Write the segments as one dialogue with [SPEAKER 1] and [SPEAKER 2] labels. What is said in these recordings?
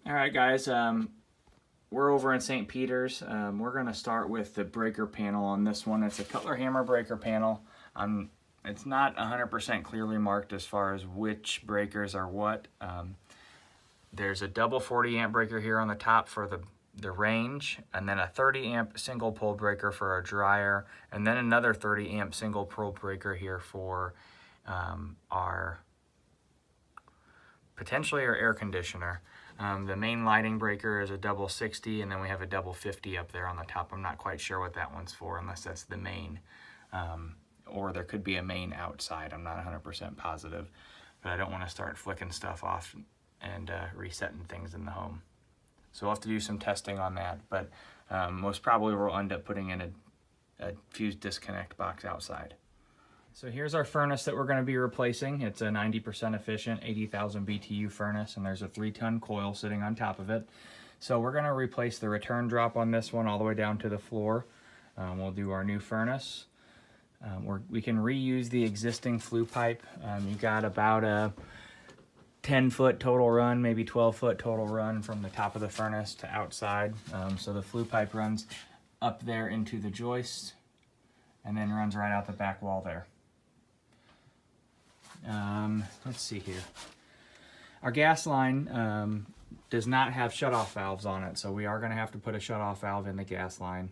[SPEAKER 1] All right, guys, we're over in St. Peter's. We're going to start with the breaker panel on this one. It's a Cutler hammer breaker panel. It's not 100% clearly marked as far as which breakers are what. There's a double 40 amp breaker here on the top for the range, and then a 30 amp single pole breaker for a dryer, and then another 30 amp single pole breaker here for our potentially our air conditioner. The main lighting breaker is a double 60, and then we have a double 50 up there on the top. I'm not quite sure what that one's for unless that's the main. Or there could be a main outside. I'm not 100% positive, but I don't want to start flicking stuff off and resetting things in the home. So we'll have to do some testing on that, but most probably we'll end up putting in a fuse disconnect box outside. So here's our furnace that we're going to be replacing. It's a 90% efficient 80,000 BTU furnace, and there's a 3-ton coil sitting on top of it. So we're going to replace the return drop on this one all the way down to the floor. We'll do our new furnace. We can reuse the existing flue pipe. You got about a 10-foot total run, maybe 12-foot total run from the top of the furnace to outside. So the flue pipe runs up there into the joist and then runs right out the back wall there. Let's see here. Our gas line does not have shutoff valves on it, so we are going to have to put a shutoff valve in the gas line.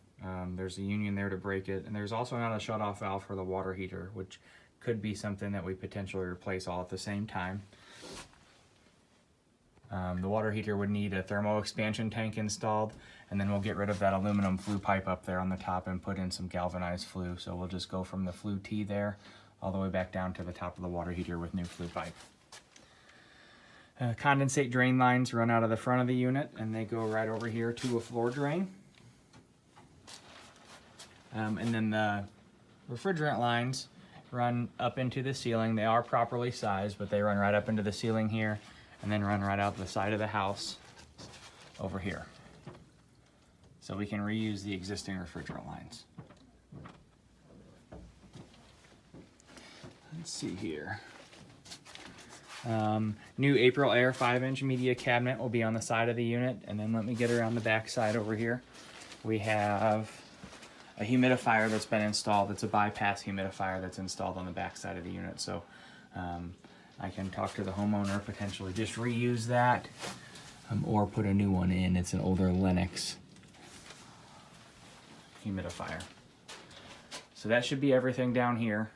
[SPEAKER 1] There's a union there to break it, and there's also not a shutoff valve for the water heater, which could be something that we potentially replace all at the same time. The water heater would need a thermo expansion tank installed, and then we'll get rid of that aluminum flue pipe up there on the top and put in some galvanized flue. So we'll just go from the flue T there all the way back down to the top of the water heater with new flue pipe. Condensate drain lines run out of the front of the unit, and they go right over here to a floor drain. And then the refrigerant lines run up into the ceiling. They are properly sized, but they run right up into the ceiling here and then run right out the side of the house over here. So we can reuse the existing refrigerant lines. Let's see here. New April Air 5-inch media cabinet will be on the side of the unit, and then let me get around the back side over here. We have a humidifier that's been installed. It's a bypass humidifier that's installed on the back side of the unit. So I can talk to the homeowner, potentially just reuse that or put a new one in. It's an older Lennox humidifier. So that should be everything down here.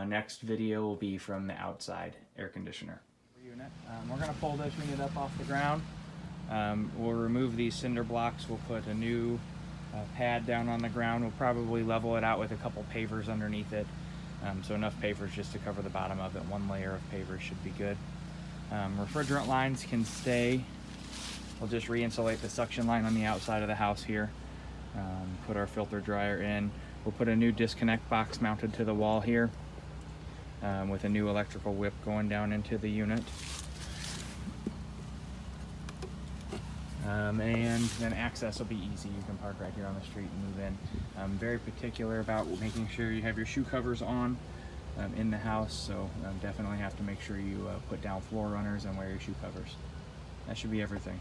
[SPEAKER 1] Next video will be from the outside air conditioner unit. We're going to pull this unit up off the ground. We'll remove these cinder blocks. We'll put a new pad down on the ground. We'll probably level it out with a couple pavers underneath it. So enough pavers just to cover the bottom of it. One layer of pavers should be good. Refrigerant lines can stay. We'll just re-insulate the suction line on the outside of the house here. Put our filter dryer in. We'll put a new disconnect box mounted to the wall here with a new electrical whip going down into the unit. And then access will be easy. You can park right here on the street and move in. I'm very particular about making sure you have your shoe covers on in the house, so definitely have to make sure you put down floor runners and wear your shoe covers. That should be everything.